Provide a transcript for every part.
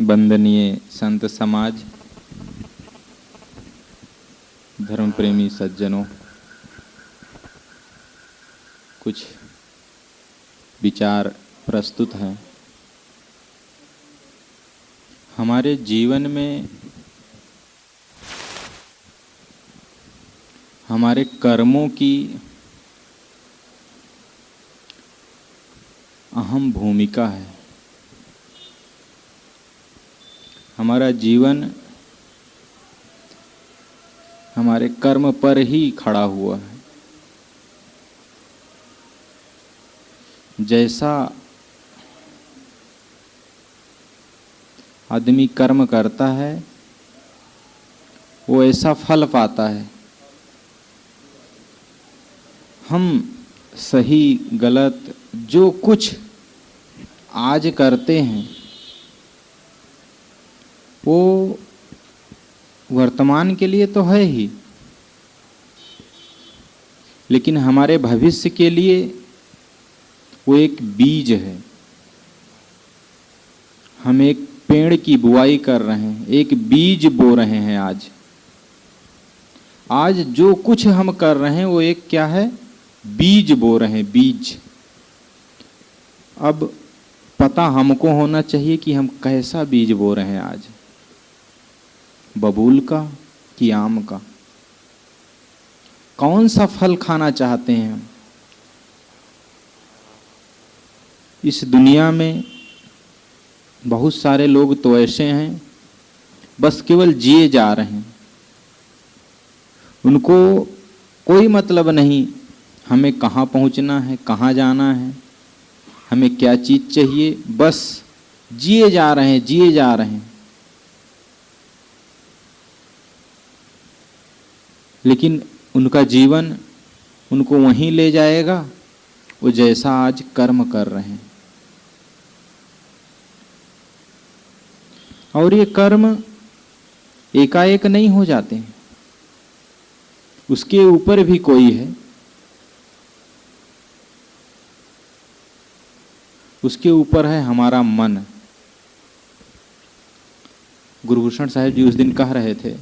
वंदनीय संत समाज, धर्म प्रेमी सज्जनों, कुछ विचार प्रस्तुत हैं। हमारे जीवन में हमारे कर्मों की अहम भूमिका है। हमारा जीवन हमारे कर्म पर ही खड़ा हुआ है। जैसा आदमी कर्म करता है वो ऐसा फल पाता है। हम सही गलत जो कुछ आज करते हैं वो वर्तमान के लिए तो है ही, लेकिन हमारे भविष्य के लिए वो एक बीज है। हम एक पेड़ की बुआई कर रहे हैं, एक बीज बो रहे हैं। आज जो कुछ हम कर रहे हैं वो एक क्या है? बीज बो रहे हैं, बीज। अब पता हमको होना चाहिए कि हम कैसा बीज बो रहे हैं आज, बबूल का कि आम का? कौन सा फल खाना चाहते हैं हम? इस दुनिया में बहुत सारे लोग तो ऐसे हैं बस केवल जिए जा रहे हैं। उनको कोई मतलब नहीं हमें कहाँ पहुँचना है, कहाँ जाना है, हमें क्या चीज़ चाहिए, बस जिए जा रहे हैं, जिए जा रहे हैं। लेकिन उनका जीवन उनको वहीं ले जाएगा वो जैसा आज कर्म कर रहे हैं। और ये कर्म एकाएक नहीं हो जाते हैं, उसके ऊपर भी कोई है। उसके ऊपर है हमारा मन। गुरुभूषण साहिब जी उस दिन कह रहे थे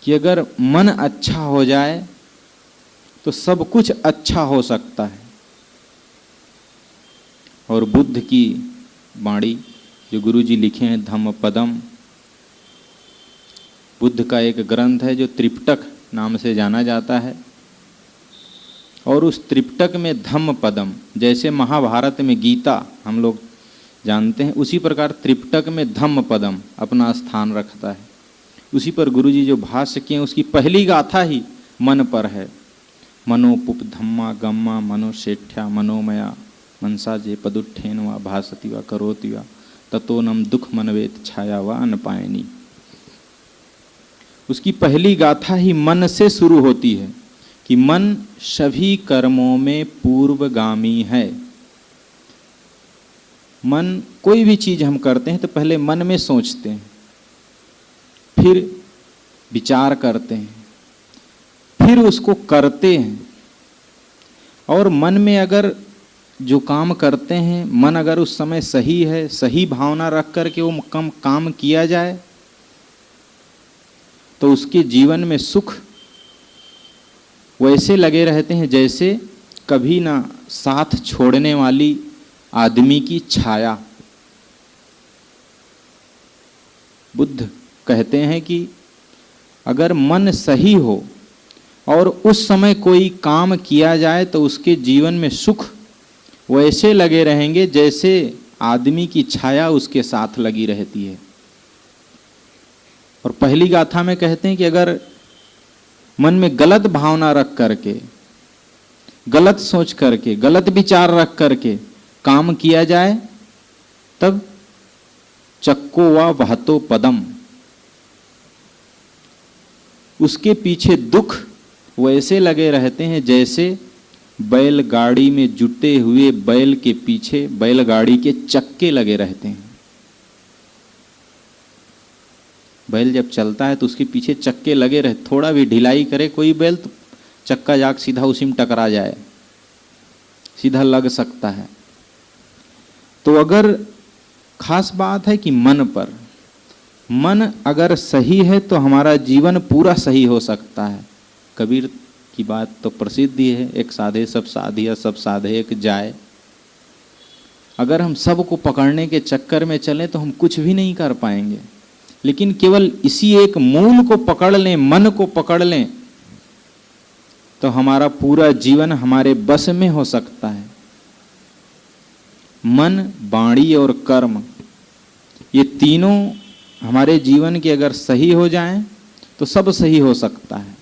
कि अगर मन अच्छा हो जाए तो सब कुछ अच्छा हो सकता है। और बुद्ध की वाणी जो गुरुजी लिखे हैं धम्मपदम, बुद्ध का एक ग्रंथ है जो त्रिपिटक नाम से जाना जाता है। और उस त्रिपिटक में धम्मपदम, जैसे महाभारत में गीता हम लोग जानते हैं, उसी प्रकार त्रिपिटक में धम्मपदम अपना स्थान रखता है। उसी पर गुरुजी जो भाष्य किए उसकी पहली गाथा ही मन पर है। मनोपुप धम्मा गम्मा मनोशेठ्या मनोमया मनसा जे पदुत्थेन वा भासति वा करोति वा ततोनम दुख मनवेत छाया वा अनपायनी। उसकी पहली गाथा ही मन से शुरू होती है कि मन सभी कर्मों में पूर्वगामी है। मन, कोई भी चीज हम करते हैं तो पहले मन में सोचते हैं, फिर विचार करते हैं, फिर उसको करते हैं। और मन में अगर जो काम करते हैं, मन अगर उस समय सही है, सही भावना रख करके वो काम किया जाए तो उसके जीवन में सुख वैसे लगे रहते हैं जैसे कभी ना साथ छोड़ने वाली आदमी की छाया। बुद्ध कहते हैं कि अगर मन सही हो और उस समय कोई काम किया जाए तो उसके जीवन में सुख वैसे लगे रहेंगे जैसे आदमी की छाया उसके साथ लगी रहती है। और पहली गाथा में कहते हैं कि अगर मन में गलत भावना रख करके, गलत सोच करके, गलत विचार रख करके काम किया जाए तब चक्को वा वहतो पदम, उसके पीछे दुख वैसे लगे रहते हैं जैसे बैलगाड़ी में जुटे हुए बैल के पीछे बैलगाड़ी के चक्के लगे रहते हैं। बैल जब चलता है तो उसके पीछे चक्के लगे रहे, थोड़ा भी ढिलाई करे कोई बैल तो चक्का जाग सीधा उसी में टकरा जाए, सीधा लग सकता है। तो अगर खास बात है कि मन पर, मन अगर सही है तो हमारा जीवन पूरा सही हो सकता है। कबीर की बात तो प्रसिद्ध ही है, एक साधे सब साधिया, सब साधे एक जाए। अगर हम सबको पकड़ने के चक्कर में चलें तो हम कुछ भी नहीं कर पाएंगे, लेकिन केवल इसी एक मूल को पकड़ लें, मन को पकड़ लें, तो हमारा पूरा जीवन हमारे बस में हो सकता है। मन, वाणी और कर्म, ये तीनों हमारे जीवन के अगर सही हो जाएं तो सब सही हो सकता है,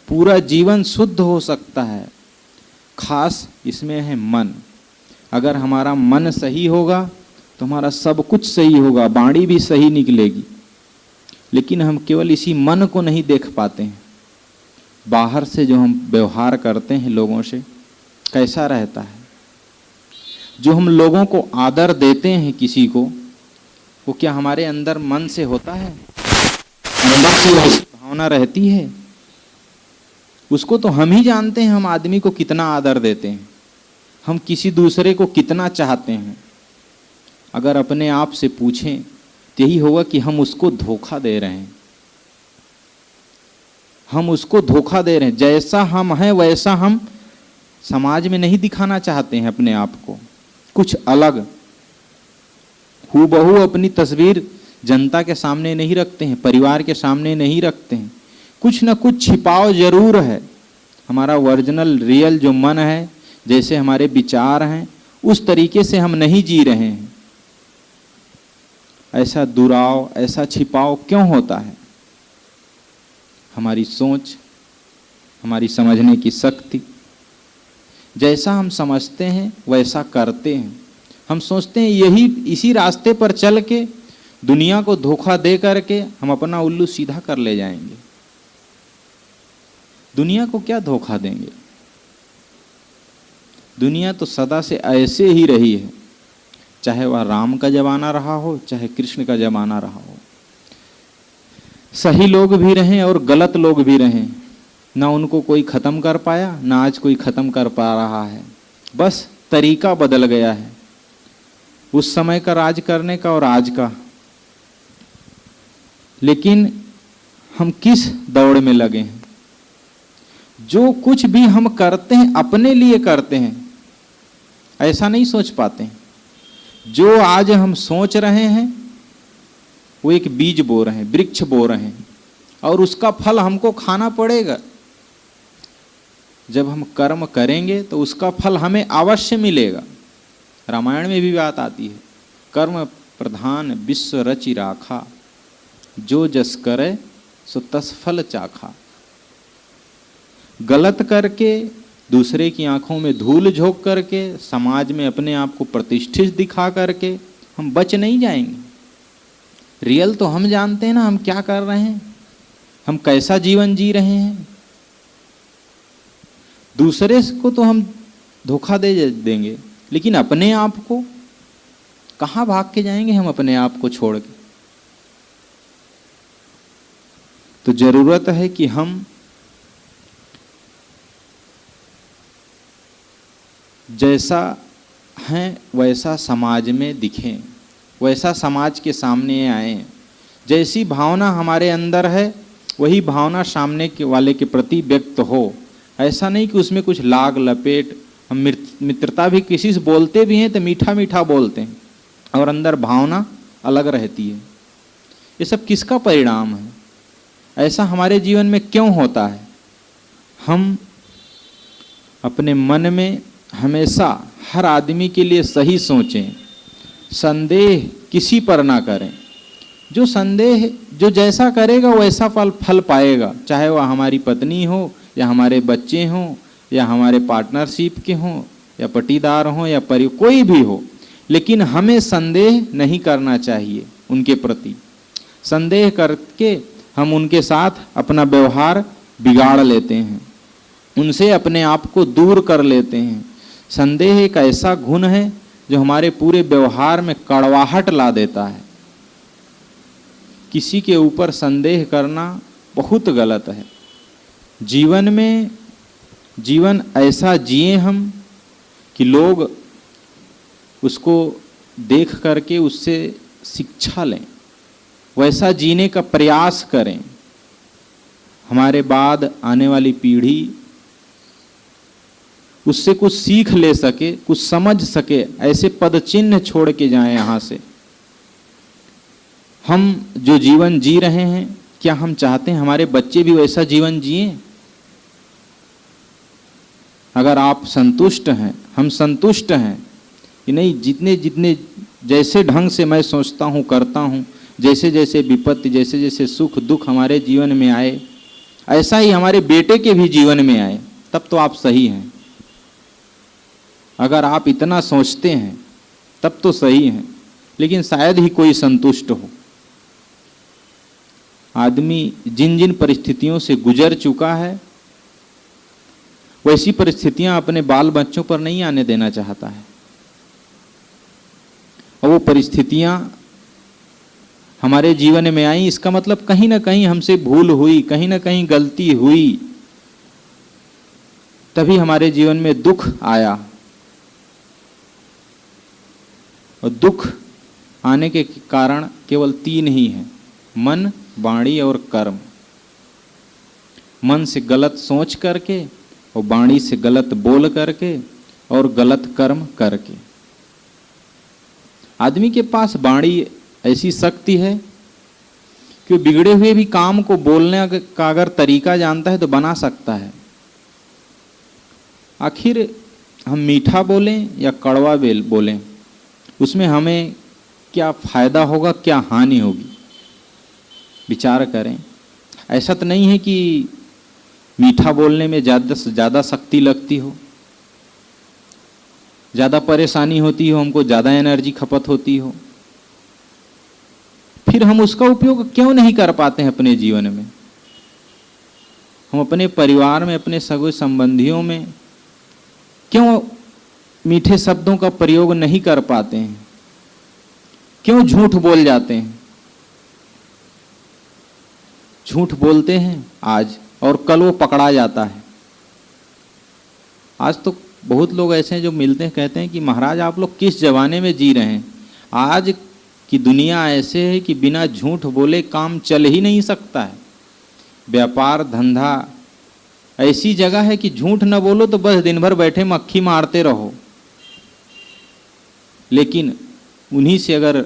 पूरा जीवन शुद्ध हो सकता है। खास इसमें है मन। अगर हमारा मन सही होगा तो हमारा सब कुछ सही होगा, वाणी भी सही निकलेगी। लेकिन हम केवल इसी मन को नहीं देख पाते हैं। बाहर से जो हम व्यवहार करते हैं लोगों से, कैसा रहता है। जो हम लोगों को आदर देते हैं किसी को, वो क्या हमारे अंदर मन से होता है? अंदर से ऐसी भावना रहती है? उसको तो हम ही जानते हैं, हम आदमी को कितना आदर देते हैं, हम किसी दूसरे को कितना चाहते हैं। अगर अपने आप से पूछें तो यही होगा कि हम उसको धोखा दे रहे हैं। हम उसको धोखा दे रहे हैं। जैसा हम हैं वैसा हम समाज में नहीं दिखाना चाहते हैं अपने आप को, कुछ अलग हूबहू अपनी तस्वीर जनता के सामने नहीं रखते हैं, परिवार के सामने नहीं रखते हैं। कुछ ना कुछ छिपाव जरूर है। हमारा ओरिजिनल रियल जो मन है, जैसे हमारे विचार हैं, उस तरीके से हम नहीं जी रहे हैं। ऐसा दुराव, ऐसा छिपाव क्यों होता है? हमारी सोच, हमारी समझने की शक्ति। जैसा हम समझते हैं वैसा करते हैं। हम सोचते हैं यही इसी रास्ते पर चल के दुनिया को धोखा दे करके हम अपना उल्लू सीधा कर ले जाएंगे। दुनिया को क्या धोखा देंगे? दुनिया तो सदा से ऐसे ही रही है, चाहे वह राम का जमाना रहा हो, चाहे कृष्ण का जमाना रहा हो। सही लोग भी रहें और गलत लोग भी रहें, ना उनको कोई खत्म कर पाया, ना आज कोई खत्म कर पा रहा है। बस तरीका बदल गया है, उस समय का राज करने का और आज का। लेकिन हम किस दौड़ में लगे हैं? जो कुछ भी हम करते हैं अपने लिए करते हैं, ऐसा नहीं सोच पाते हैं। जो आज हम सोच रहे हैं वो एक बीज बो रहे हैं, वृक्ष बो रहे हैं, और उसका फल हमको खाना पड़ेगा। जब हम कर्म करेंगे तो उसका फल हमें अवश्य मिलेगा। रामायण में भी बात आती है, कर्म प्रधान विश्व रचि राखा, जो जस करे सो तस फल चाखा। गलत करके, दूसरे की आंखों में धूल झोंक करके, समाज में अपने आप को प्रतिष्ठित दिखा करके हम बच नहीं जाएंगे। रियल तो हम जानते हैं ना, हम क्या कर रहे हैं, हम कैसा जीवन जी रहे हैं। दूसरे को तो हम धोखा दे देंगे, लेकिन अपने आप को कहाँ भाग के जाएंगे हम अपने आप को छोड़ के। तो जरूरत है कि हम जैसा हैं वैसा समाज में दिखें, वैसा समाज के सामने आए। जैसी भावना हमारे अंदर है वही भावना सामने के वाले के प्रति व्यक्त हो। ऐसा नहीं कि उसमें कुछ लाग लपेट। हम मित्रता भी किसी से बोलते भी हैं तो मीठा मीठा बोलते हैं और अंदर भावना अलग रहती है। ये सब किसका परिणाम है? ऐसा हमारे जीवन में क्यों होता है? हम अपने मन में हमेशा हर आदमी के लिए सही सोचें, संदेह किसी पर ना करें। जो संदेह, जो जैसा करेगा वैसा फल पाएगा, चाहे वह हमारी पत्नी हो या हमारे बच्चे हों या हमारे पार्टनरशिप के हों या पटीदार हों या कोई भी हो। लेकिन हमें संदेह नहीं करना चाहिए उनके प्रति। संदेह करके हम उनके साथ अपना व्यवहार बिगाड़ लेते हैं, उनसे अपने आप को दूर कर लेते हैं। संदेह एक ऐसा गुण है जो हमारे पूरे व्यवहार में कड़वाहट ला देता है। किसी के ऊपर संदेह करना बहुत गलत है। जीवन में जीवन ऐसा जिए हम कि लोग उसको देख करके उससे शिक्षा लें, वैसा जीने का प्रयास करें, हमारे बाद आने वाली पीढ़ी उससे कुछ सीख ले सके, कुछ समझ सके, ऐसे पद चिन्ह छोड़ के जाएं यहाँ से। हम जो जीवन जी रहे हैं, क्या हम चाहते हैं हमारे बच्चे भी वैसा जीवन जिएं? अगर आप संतुष्ट हैं, हम संतुष्ट हैं कि नहीं, जितने जितने जैसे ढंग से मैं सोचता हूँ करता हूँ, जैसे जैसे विपत्ति, जैसे जैसे सुख दुख हमारे जीवन में आए, ऐसा ही हमारे बेटे के भी जीवन में आए, तब तो आप सही हैं। अगर आप इतना सोचते हैं तब तो सही हैं, लेकिन शायद ही कोई संतुष्ट हो। आदमी जिन जिन परिस्थितियों से गुजर चुका है, वैसी परिस्थितियां अपने बाल बच्चों पर नहीं आने देना चाहता है। और वो परिस्थितियां हमारे जीवन में आई, इसका मतलब कहीं ना कहीं हमसे भूल हुई, कहीं ना कहीं गलती हुई, तभी हमारे जीवन में दुख आया। और दुख आने के कारण केवल 3 ही हैं: मन, वाणी और कर्म। मन से गलत सोच करके, और वाणी से गलत बोल करके, और गलत कर्म करके। आदमी के पास वाणी ऐसी शक्ति है कि बिगड़े हुए भी काम को बोलने का अगर तरीका जानता है तो बना सकता है। आखिर हम मीठा बोलें या कड़वा बोलें, उसमें हमें क्या फायदा होगा, क्या हानि होगी, विचार करें। ऐसा तो नहीं है कि मीठा बोलने में ज़्यादा से ज़्यादा शक्ति लगती हो, ज़्यादा परेशानी होती हो, हमको ज़्यादा एनर्जी खपत होती हो, फिर हम उसका उपयोग क्यों नहीं कर पाते हैं अपने जीवन में? हम अपने परिवार में, अपने सगे संबंधियों में क्यों मीठे शब्दों का प्रयोग नहीं कर पाते हैं? क्यों झूठ बोल जाते हैं? झूठ बोलते हैं आज और कल वो पकड़ा जाता है। आज तो बहुत लोग ऐसे हैं जो मिलते हैं, कहते हैं कि महाराज आप लोग किस जमाने में जी रहे हैं? आज की दुनिया ऐसे है कि बिना झूठ बोले काम चल ही नहीं सकता है। व्यापार धंधा ऐसी जगह है कि झूठ न बोलो तो बस दिन भर बैठे मक्खी मारते रहो। लेकिन उन्हीं से अगर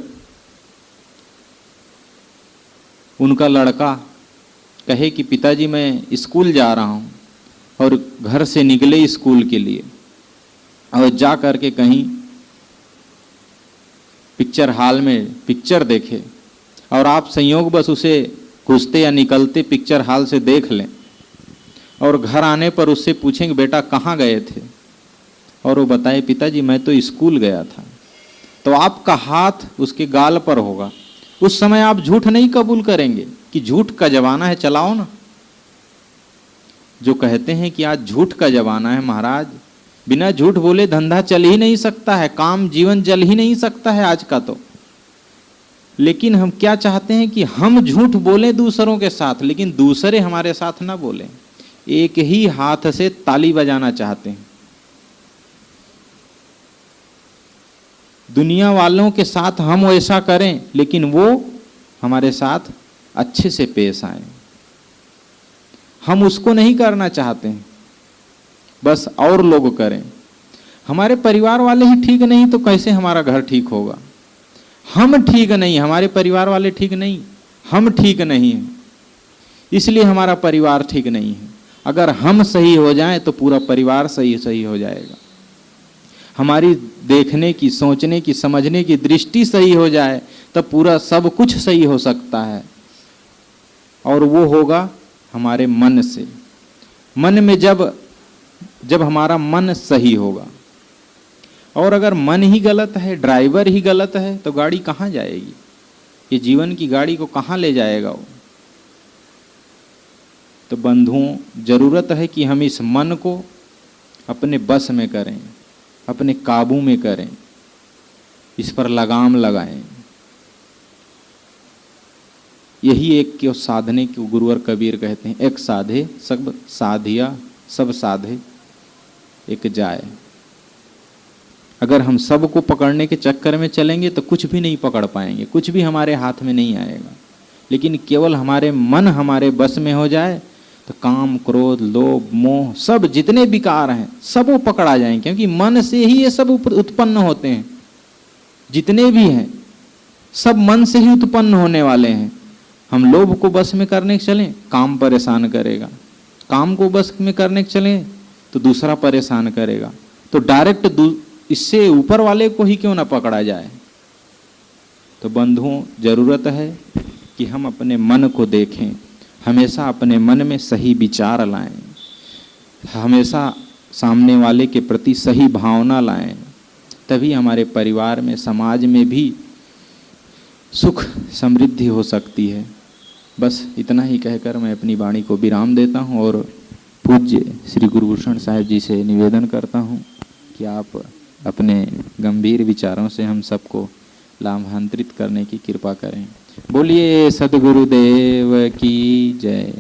उनका लड़का कहे कि पिताजी मैं स्कूल जा रहा हूँ, और घर से निकले स्कूल के लिए और जा करके कहीं पिक्चर हॉल में पिक्चर देखे, और आप संयोग बस उसे घुसते या निकलते पिक्चर हॉल से देख लें, और घर आने पर उससे पूछेंगे बेटा कहाँ गए थे, और वो बताए पिताजी मैं तो स्कूल गया था, तो आपका हाथ उसके गाल पर होगा। उस समय आप झूठ नहीं कबूल करेंगे कि झूठ का जमाना है, चलाओ ना। जो कहते हैं कि आज झूठ का जमाना है, महाराज बिना झूठ बोले धंधा चल ही नहीं सकता है, काम जीवन चल ही नहीं सकता है आज का तो। लेकिन हम क्या चाहते हैं कि हम झूठ बोलें दूसरों के साथ, लेकिन दूसरे हमारे साथ ना बोलें। एक ही हाथ से ताली बजाना चाहते हैं। दुनिया वालों के साथ हम वैसा करें, लेकिन वो हमारे साथ अच्छे से पेश आए। हम उसको नहीं करना चाहते हैं, बस और लोग करें। हमारे परिवार वाले ही ठीक नहीं तो कैसे हमारा घर ठीक होगा? हम ठीक नहीं, हमारे परिवार वाले ठीक नहीं, हम ठीक नहीं हैं, इसलिए हमारा परिवार ठीक नहीं है। अगर हम सही हो जाएं तो पूरा परिवार सही हो जाएगा। हमारी देखने की, सोचने की, समझने की दृष्टि सही हो जाए तब पूरा सब कुछ सही हो सकता है, और वो होगा हमारे मन से। मन में जब हमारा मन सही होगा, और अगर मन ही गलत है, ड्राइवर ही गलत है, तो गाड़ी कहाँ जाएगी? ये जीवन की गाड़ी को कहाँ ले जाएगा वो? तो बंधुओं, जरूरत है कि हम इस मन को अपने बस में करें, अपने काबू में करें, इस पर लगाम लगाएं। यही एक क्यों साधने को गुरुवर कबीर कहते हैं, एक साधे सब साधिया, सब साधे एक जाए। अगर हम सबको पकड़ने के चक्कर में चलेंगे तो कुछ भी नहीं पकड़ पाएंगे, कुछ भी हमारे हाथ में नहीं आएगा। लेकिन केवल हमारे मन हमारे बस में हो जाए तो काम, क्रोध, लोभ, मोह सब जितने विकार हैं सब वो पकड़ा जाएंगे, क्योंकि मन से ही ये सब उत्पन्न होते हैं। जितने भी हैं सब मन से ही उत्पन्न होने वाले हैं। हम लोभ को बस में करने के चलें, काम परेशान करेगा। काम को बस में करने के चलें तो दूसरा परेशान करेगा। तो डायरेक्ट इससे ऊपर वाले को ही क्यों ना पकड़ा जाए। तो बंधुओं, जरूरत है कि हम अपने मन को देखें, हमेशा अपने मन में सही विचार लाएं, हमेशा सामने वाले के प्रति सही भावना लाएं, तभी हमारे परिवार में, समाज में भी सुख समृद्धि हो सकती है। बस इतना ही कहकर मैं अपनी वाणी को विराम देता हूँ और पूज्य श्री गुरुभूषण साहिब जी से निवेदन करता हूँ कि आप अपने गंभीर विचारों से हम सबको लाभान्वित करने की कृपा करें। बोलिए सद्गुरुदेव की जय।